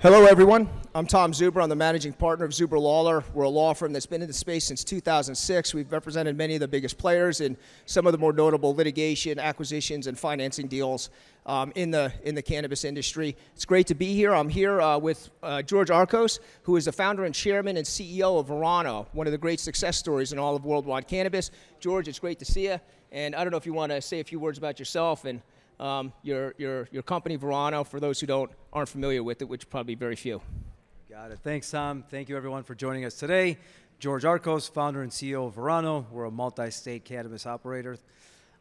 Hello, everyone. I'm Tom Zuber. I'm the managing partner of Zuber Lawler. We're a law firm that's been in the space since 2006. We've represented many of the biggest players in some of the more notable litigation, acquisitions, and financing deals in the cannabis industry. It's great to be here. I'm here with George Arcos, who is the founder and chairman and CEO of Verano, one of the great success stories in all of worldwide cannabis. George, it's great to see you. And I don't know if you want to say a few words about yourself and your company, Verano, for those who aren't familiar with it, which probably very few. Got it. Thanks, Tom. Thank you, everyone, for joining us today. George Arcos, founder and CEO of Verano. We're a multi-state cannabis operator.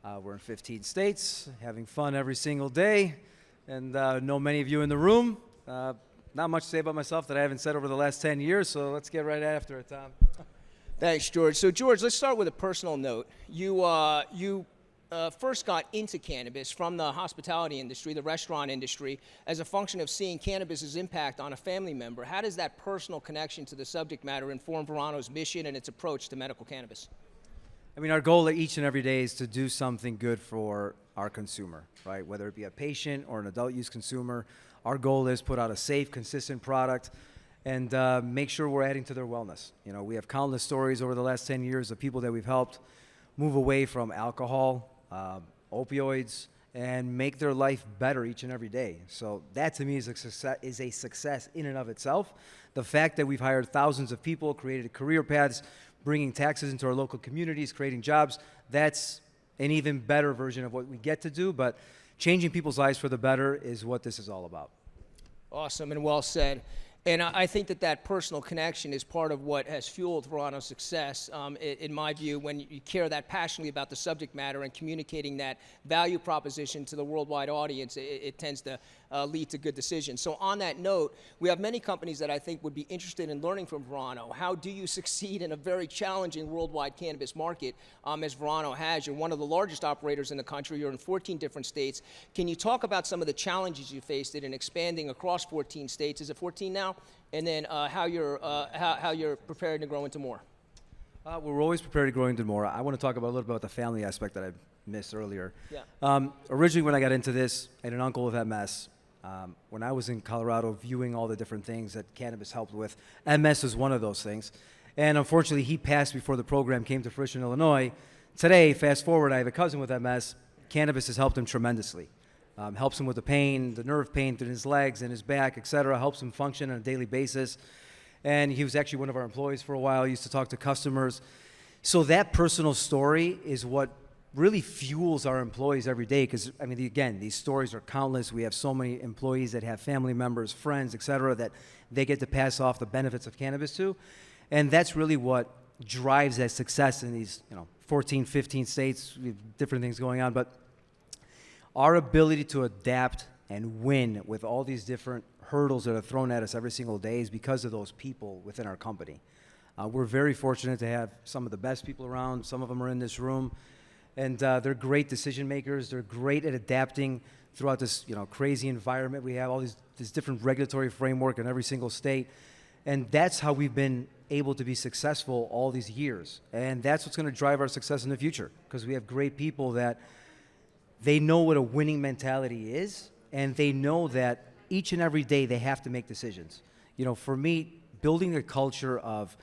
We're in 15 states, having fun every single day, and know many of you in the room. Not much to say about myself that I haven't said over the last 10 years, so let's get right after it, Tom. Thanks, George. So, George, let's start with a personal note. You first got into cannabis from the hospitality industry, the restaurant industry, as a function of seeing cannabis's impact on a family member. How does that personal connection to the subject matter inform Verano's mission and its approach to medical cannabis? I mean, our goal each and every day is to do something good for our consumer, right? Whether it be a patient or an adult use consumer, our goal is put out a safe, consistent product and make sure we're adding to their wellness. You know, we have countless stories over the last 10 years of people that we've helped move away from alcohol, opioids, and make their life better each and every day. So that to me is a success in and of itself. The fact that we've hired thousands of people, created career paths, bringing taxes into our local communities, creating jobs, that's an even better version of what we get to do, but changing people's lives for the better is what this is all about. Awesome and well said. And I think that personal connection is part of what has fueled Verano's success. In my view, when you care that passionately about the subject matter and communicating that value proposition to the worldwide audience, it tends to lead to good decisions. So on that note, we have many companies that I think would be interested in learning from Verano. How do you succeed in a very challenging worldwide cannabis market as Verano has? You're one of the largest operators in the country. You're in 14 different states. Can you talk about some of the challenges you faced in expanding across 14 states? Is it 14 now? And then how you're preparing to grow into more. We're always prepared to grow into more. I want to talk about a little bit about the family aspect that I missed earlier. Yeah. Originally, when I got into this, I had an uncle with MS. When I was in Colorado viewing all the different things that cannabis helped with, MS is one of those things. And unfortunately, he passed before the program came to fruition in Illinois. Today, fast forward, I have a cousin with MS. Cannabis has helped him tremendously. Helps him with the pain, the nerve pain through his legs and his back, et cetera, helps him function on a daily basis. And he was actually one of our employees for a while, he used to talk to customers. So that personal story is what really fuels our employees every day because, I mean, again, these stories are countless. We have so many employees that have family members, friends, et cetera, that they get to pass off the benefits of cannabis to. And that's really what drives that success in these 14, 15 states. We have different things going on, but our ability to adapt and win with all these different hurdles that are thrown at us every single day is because of those people within our company. We're very fortunate to have some of the best people around. Some of them are in this room, and they're great decision makers. They're great at adapting throughout this crazy environment. We have all this different regulatory framework in every single state, and that's how we've been able to be successful all these years. And that's what's going to drive our success in the future because we have great people that they know what a winning mentality is, and they know that each and every day they have to make decisions. For me, building a culture of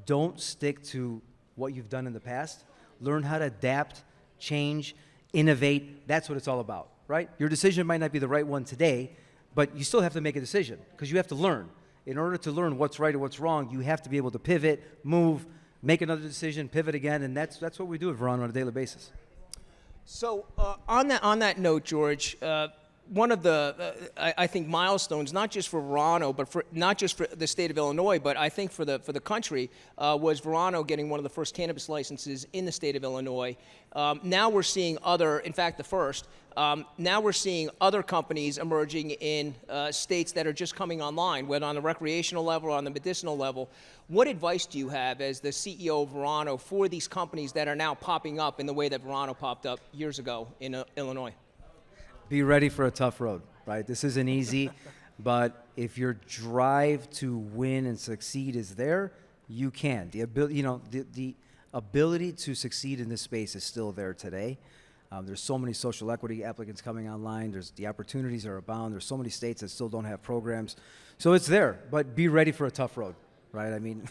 don't stick to what you've done in the past, learn how to adapt, change, innovate, that's what it's all about, right? Your decision might not be the right one today, but you still have to make a decision because you have to learn. In order to learn what's right or what's wrong, you have to be able to pivot, move, make another decision, pivot again, and that's what we do at Verano on a daily basis. So on that note, George, one of the I think milestones, not just for Verano, but not just for the state of Illinois, but I think for the country, was Verano getting one of the first cannabis licenses in the state of Illinois. Now we're seeing in fact, the first. Now we're seeing other companies emerging in states that are just coming online, whether on the recreational level or on the medicinal level. What advice do you have as the CEO of Verano for these companies that are now popping up in the way that Verano popped up years ago in Illinois? Be ready for a tough road, right? This isn't easy, but if your drive to win and succeed is there, you can. The ability to succeed in this space is still there today. There's so many social equity applicants coming online. The opportunities are abound. There's so many states that still don't have programs. So it's there, but be ready for a tough road, right? I mean,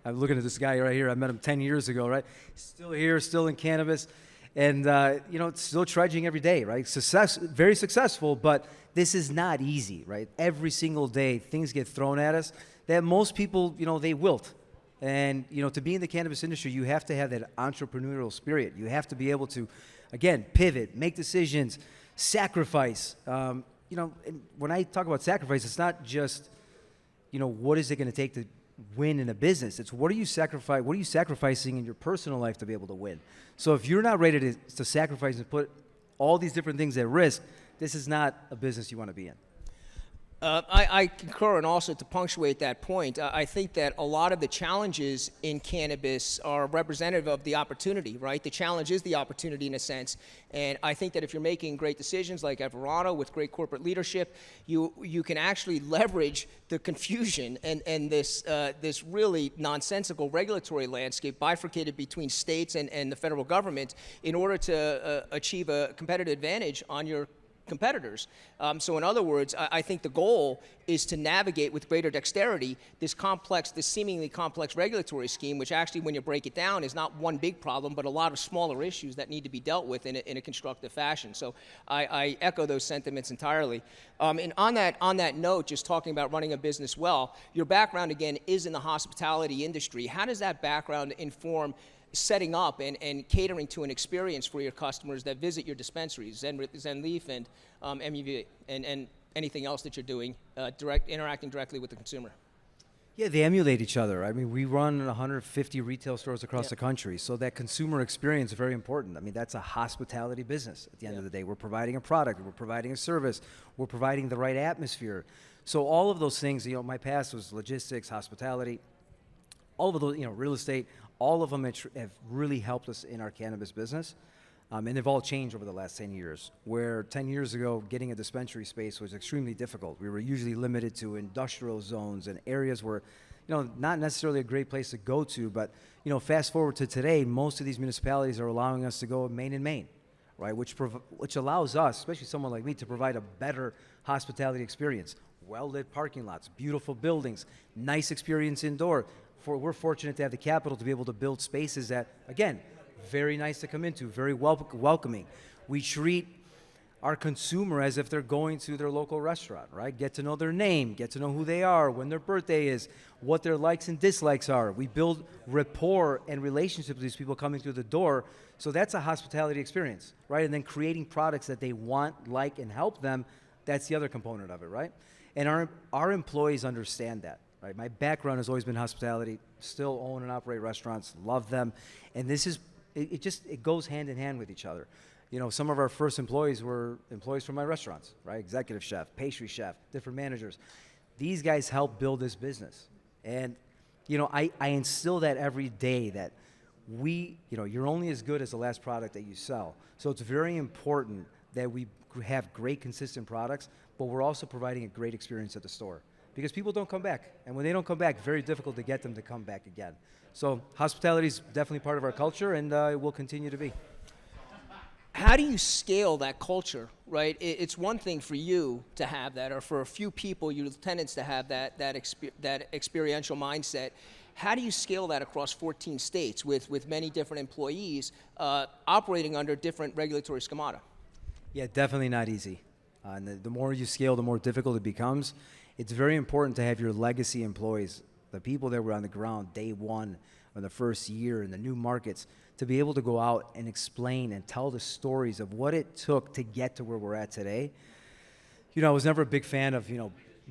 I'm looking at this guy right here. I met him 10 years ago, right? Still here, still in cannabis, and it's still trudging every day, right? Very successful, but this is not easy, right? Every single day, things get thrown at us that most people, they wilt. And, to be in the cannabis industry, you have to have that entrepreneurial spirit. You have to be able to, again, pivot, make decisions, sacrifice. And when I talk about sacrifice, it's not just, what is it going to take to win in a business? It's what are you sacrificing in your personal life to be able to win? So if you're not ready to sacrifice and put all these different things at risk, this is not a business you want to be in. I concur, and also to punctuate that point, I think that a lot of the challenges in cannabis are representative of the opportunity, right? The challenge is the opportunity in a sense, and I think that if you're making great decisions like at Verano with great corporate leadership, you can actually leverage the confusion and this really nonsensical regulatory landscape bifurcated between states and the federal government in order to achieve a competitive advantage on your competitors. So in other words, I think the goal is to navigate with greater dexterity this seemingly complex regulatory scheme, which actually, when you break it down, is not one big problem, but a lot of smaller issues that need to be dealt with in a constructive fashion. So I echo those sentiments entirely. And on that note, just talking about running a business well, your background, again, is in the hospitality industry. How does that background inform setting up and catering to an experience for your customers that visit your dispensaries, Zenleaf and MUV, and anything else that you're doing, interacting directly with the consumer? Yeah, they emulate each other. I mean, we run 150 retail stores across the country, so that consumer experience is very important. I mean, that's a hospitality business at the end of the day. We're providing a product, we're providing a service, we're providing the right atmosphere. So all of those things, my past was logistics, hospitality, all of those, real estate, all of them have really helped us in our cannabis business. And they've all changed over the last 10 years, where 10 years ago, getting a dispensary space was extremely difficult. We were usually limited to industrial zones and areas where, not necessarily a great place to go to, but, fast forward to today, most of these municipalities are allowing us to go main and main, right? Which allows us, especially someone like me, to provide a better hospitality experience. Well-lit parking lots, beautiful buildings, nice experience indoor. We're fortunate to have the capital to be able to build spaces that, again, very nice to come into, very welcoming. We treat our consumer as if they're going to their local restaurant, right? Get to know their name, get to know who they are, when their birthday is, what their likes and dislikes are. We build rapport and relationships with these people coming through the door. So that's a hospitality experience, right? And then creating products that they want, like, and help them, that's the other component of it, right? And our employees understand that. Right. My background has always been hospitality, still own and operate restaurants, love them. And this is, it goes hand in hand with each other. Some of our first employees were employees from my restaurants, right? Executive chef, pastry chef, different managers. These guys help build this business. And, I instill that every day that you're only as good as the last product that you sell. So it's very important that we have great, consistent products, but we're also providing a great experience at the store. Because people don't come back. And when they don't come back, very difficult to get them to come back again. So hospitality is definitely part of our culture, and it will continue to be. How do you scale that culture, right? It's one thing for you to have that, or for a few people, your lieutenants to have that experiential mindset. How do you scale that across 14 states with many different employees operating under different regulatory schemata? Yeah, definitely not easy. And the more you scale, the more difficult it becomes. It's very important to have your legacy employees, the people that were on the ground day one or the first year in the new markets, to be able to go out and explain and tell the stories of what it took to get to where we're at today. I was never a big fan of,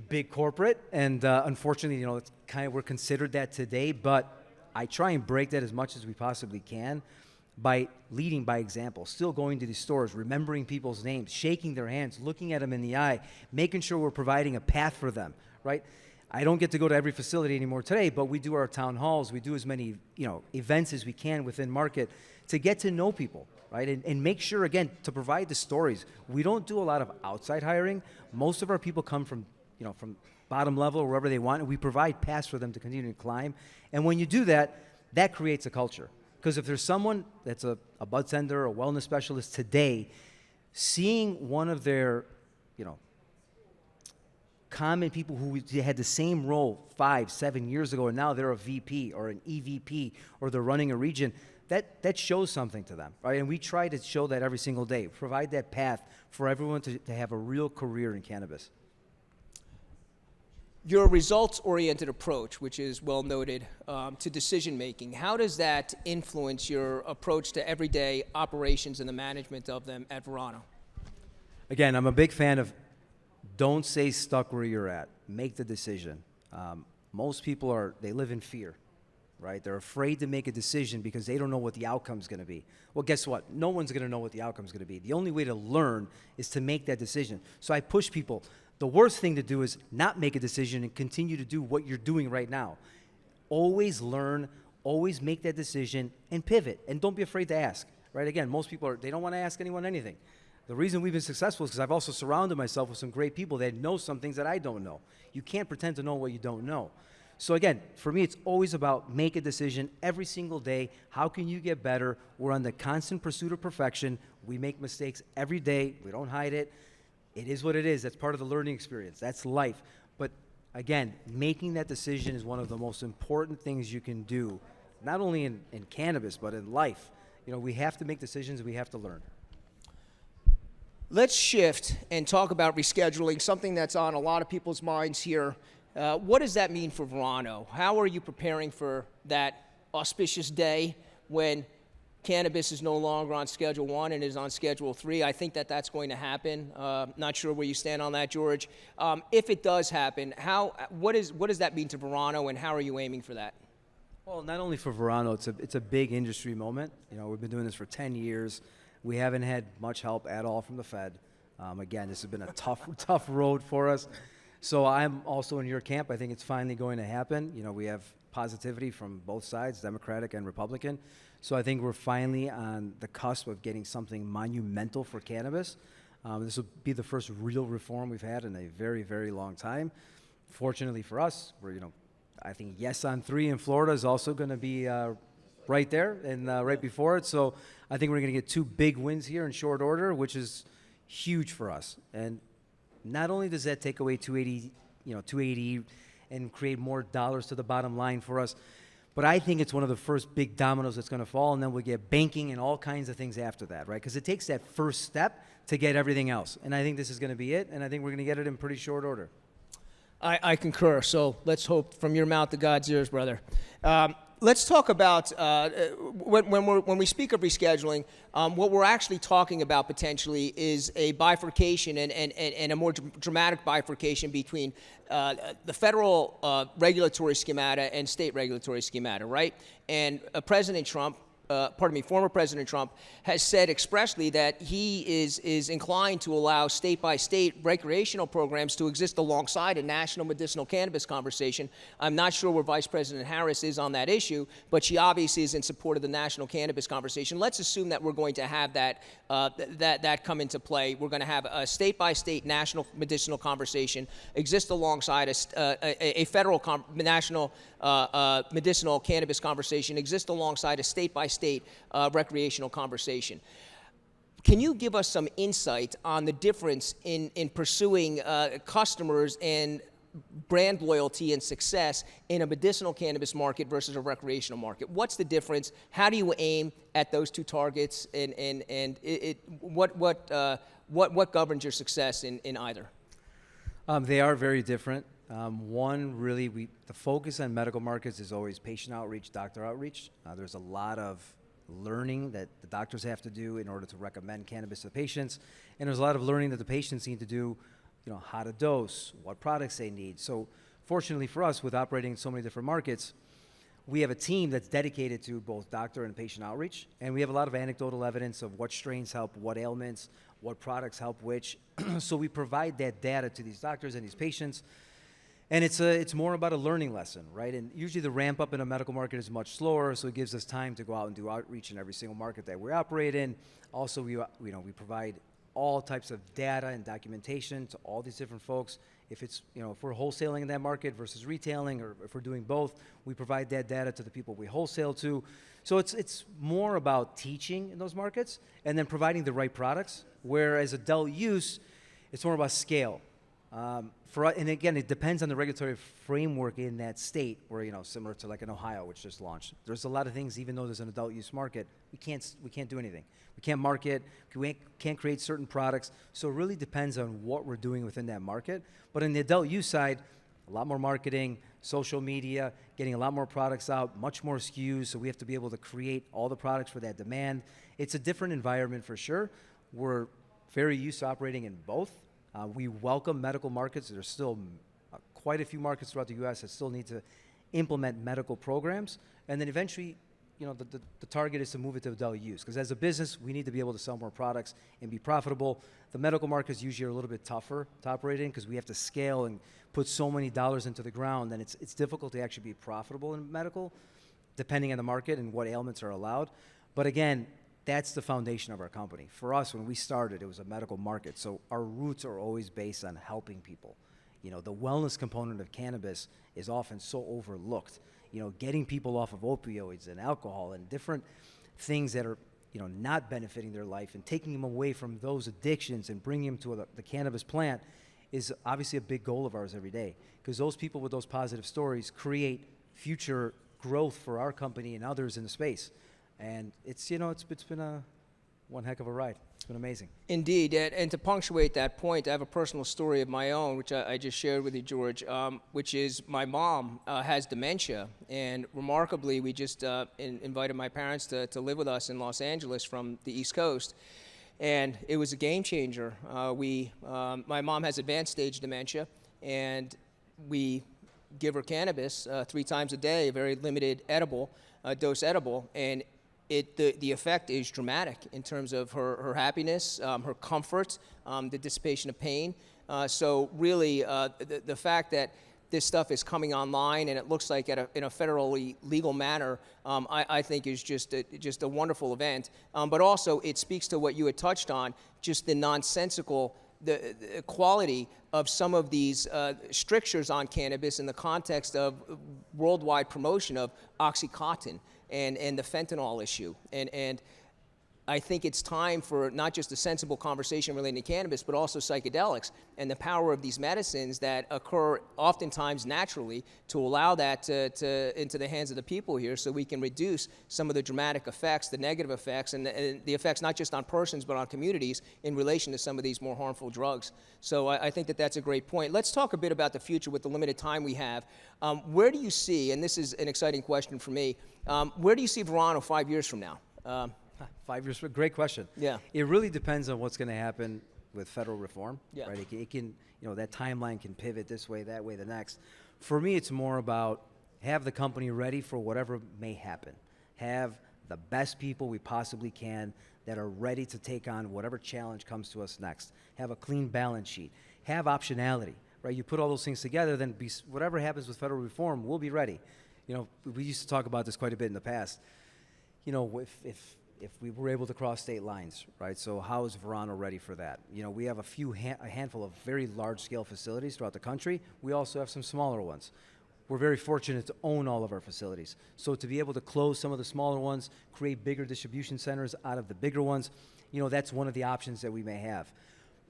big corporate, and unfortunately, it's we're considered that today, but I try and break that as much as we possibly can by leading by example, still going to these stores, remembering people's names, shaking their hands, looking at them in the eye, making sure we're providing a path for them, right? I don't get to go to every facility anymore today, but we do our town halls, we do as many, events as we can within market to get to know people, right? And make sure, again, to provide the stories. We don't do a lot of outside hiring. Most of our people come from, from bottom level or wherever they want, and we provide paths for them to continue to climb. And when you do that, that creates a culture. Because if there's someone that's a bud tender, a wellness specialist today, seeing one of their, common people who had the same role 5, 7 years ago, and now they're a VP or an EVP, or they're running a region, that shows something to them, right? And we try to show that every single day, provide that path for everyone to have a real career in cannabis. Your results-oriented approach, which is well noted, to decision-making, how does that influence your approach to everyday operations and the management of them at Verano? Again, I'm a big fan of don't stay stuck where you're at. Make the decision. Most people they live in fear, right? They're afraid to make a decision because they don't know what the outcome's going to be. Well, guess what? No one's going to know what the outcome's going to be. The only way to learn is to make that decision. So I push people. The worst thing to do is not make a decision and continue to do what you're doing right now. Always learn, always make that decision, and pivot. And don't be afraid to ask, right? Again, most people they don't want to ask anyone anything. The reason we've been successful is because I've also surrounded myself with some great people that know some things that I don't know. You can't pretend to know what you don't know. So again, for me, it's always about make a decision every single day. How can you get better? We're on the constant pursuit of perfection. We make mistakes every day. We don't hide it. It is what it is. That's part of the learning experience. That's life. But again, making that decision is one of the most important things you can do, not only in cannabis, but in life. We have to make decisions. We have to learn. Let's shift and talk about rescheduling, something that's on a lot of people's minds here. What does that mean for Verano? How are you preparing for that auspicious day when cannabis is no longer on Schedule 1 and is on Schedule 3? I think that's going to happen. Not sure where you stand on that, George. If it does happen, what does that mean to Verano, and how are you aiming for that? Well, not only for Verano, it's a big industry moment. We've been doing this for 10 years. We haven't had much help at all from the Fed. Again, this has been a tough road for us. So I'm also in your camp. I think it's finally going to happen. We have positivity from both sides, Democratic and Republican. So I think we're finally on the cusp of getting something monumental for cannabis. This will be the first real reform we've had in a very, very long time. Fortunately for us, I think yes on 3 in Florida is also going to be right there and right before it. So I think we're going to get 2 big wins here in short order, which is huge for us. And not only does that take away 280 and create more dollars to the bottom line for us, but I think it's one of the first big dominoes that's going to fall, and then we'll get banking and all kinds of things after that, right? Because it takes that first step to get everything else. And I think this is going to be it, and I think we're going to get it in pretty short order. I concur. So let's hope from your mouth to God's ears, brother. Let's talk about when we speak of rescheduling, what we're actually talking about potentially is a bifurcation and a more dramatic bifurcation between the federal regulatory schemata and state regulatory schemata, right? And former President Trump has said expressly that he is inclined to allow state-by-state recreational programs to exist alongside a national medicinal cannabis conversation. I'm not sure where Vice President Harris is on that issue, but she obviously is in support of the national cannabis conversation. Let's assume that we're going to have that come into play. We're going to have a state-by-state national medicinal conversation exist alongside a federal national medicinal cannabis conversation exist alongside a state-by-state recreational conversation. Can you give us some insight on the difference in pursuing customers and brand loyalty and success in a medicinal cannabis market versus a recreational market? What's the difference? How do you aim at those 2 targets, and what governs your success in either? They are very different. One, really, the focus on medical markets is always patient outreach, doctor outreach. There's a lot of learning that the doctors have to do in order to recommend cannabis to patients, and there's a lot of learning that the patients need to do, how to dose, what products they need. So fortunately for us, with operating in so many different markets, we have a team that's dedicated to both doctor and patient outreach, and we have a lot of anecdotal evidence of what strains help, what ailments, what products help which. So we provide that data to these doctors and these patients. And it's more about a learning lesson, right? And usually the ramp up in a medical market is much slower, so it gives us time to go out and do outreach in every single market that we operate in. Also, we provide all types of data and documentation to all these different folks. If it's, if we're wholesaling in that market versus retailing, or if we're doing both, we provide that data to the people we wholesale to. So it's more about teaching in those markets and then providing the right products, whereas adult use, it's more about scale. And again, it depends on the regulatory framework in that state, where, similar to like in Ohio, which just launched. There's a lot of things, even though there's an adult use market, we can't do anything. We can't market, we can't create certain products. So it really depends on what we're doing within that market. But in the adult use side, a lot more marketing, social media, getting a lot more products out, much more SKUs, so we have to be able to create all the products for that demand. It's a different environment for sure. We're very used to operating in both. We welcome medical markets. There's still quite a few markets throughout the U.S. that still need to implement medical programs. And then eventually, the target is to move it to adult use. Because as a business, we need to be able to sell more products and be profitable. The medical markets usually are a little bit tougher to operate in because we have to scale and put so many dollars into the ground. And it's difficult to actually be profitable in medical, depending on the market and what ailments are allowed. But again, that's the foundation of our company. For us, when we started, it was a medical market. So our roots are always based on helping people. The wellness component of cannabis is often so overlooked. Getting people off of opioids and alcohol and different things that are, not benefiting their life, and taking them away from those addictions and bringing them to the cannabis plant is obviously a big goal of ours every day. Because those people with those positive stories create future growth for our company and others in the space. And it's been one heck of a ride. It's been amazing. Indeed, and to punctuate that point, I have a personal story of my own, which I just shared with you, George, which is my mom has dementia, and remarkably, we just invited my parents to live with us in Los Angeles from the East Coast, and it was a game changer. My mom has advanced stage dementia, and we give her cannabis 3 times a day, a very limited dose edible, and the effect is dramatic in terms of her happiness, her comfort, the dissipation of pain. So really, the fact that this stuff is coming online and it looks like in a federally legal manner, I think is just a wonderful event. But also, it speaks to what you had touched on, just the nonsensical, the quality of some of these strictures on cannabis in the context of worldwide promotion of OxyContin and the fentanyl issue. And I think it's time for not just a sensible conversation relating to cannabis, but also psychedelics and the power of these medicines that occur oftentimes naturally, to allow that into the hands of the people here, so we can reduce some of the dramatic effects, the negative effects, and the effects not just on persons but on communities in relation to some of these more harmful drugs. So I think that's a great point. Let's talk a bit about the future with the limited time we have. Where do you see, and this is an exciting question for me, where do you see Verano 5 years from now? 5 years, great question. Yeah. It really depends on what's going to happen with federal reform. Yeah. Right. It can, that timeline can pivot this way, that way, the next. For me, it's more about have the company ready for whatever may happen. Have the best people we possibly can that are ready to take on whatever challenge comes to us next. Have a clean balance sheet. Have optionality. Right. You put all those things together, then whatever happens with federal reform, we'll be ready. We used to talk about this quite a bit in the past. If we were able to cross state lines, right? So how is Verano ready for that? We have a handful of very large-scale facilities throughout the country. We also have some smaller ones. We're very fortunate to own all of our facilities. So to be able to close some of the smaller ones, create bigger distribution centers out of the bigger ones, that's one of the options that we may have.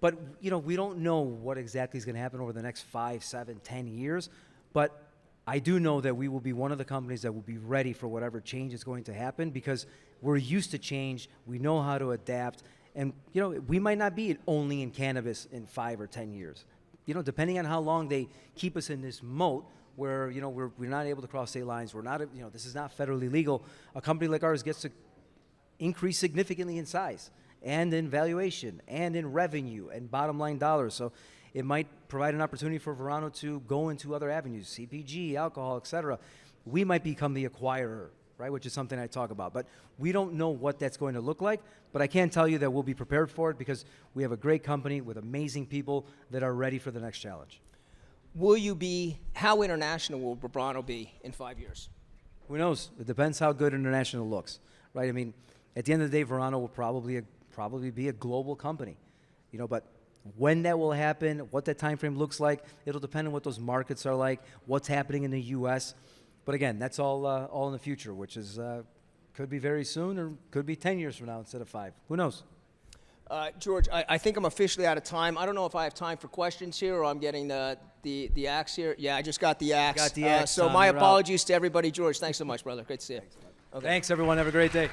But, we don't know what exactly is going to happen over the next 5, 7, 10 years. But I do know that we will be one of the companies that will be ready for whatever change is going to happen, because we're used to change. We know how to adapt. And, we might not be only in cannabis in 5 or 10 years. Depending on how long they keep us in this moat where, we're not able to cross state lines. We're not, this is not federally legal. A company like ours gets to increase significantly in size and in valuation and in revenue and bottom line dollars. So it might provide an opportunity for Verano to go into other avenues, CPG, alcohol, et cetera. We might become the acquirer, right, which is something I talk about. But we don't know what that's going to look like. But I can tell you that we'll be prepared for it, because we have a great company with amazing people that are ready for the next challenge. How international will Verano be in 5 years? Who knows? It depends how good international looks, right? I mean, at the end of the day, Verano will probably be a global company, but when that will happen, what that time frame looks like, it'll depend on what those markets are like, what's happening in the U.S. But again, that's all in the future, which is Could be very soon, or could be 10 years from now instead of 5. Who knows? George, I think I'm officially out of time. I don't know if I have time for questions here or I'm getting the axe here. Yeah, I just got the axe. Got the axe, so Tom, my you're out. apologies to everybody. George, thanks so much, brother. Great to see you. Okay. Thanks, everyone. Have a great day.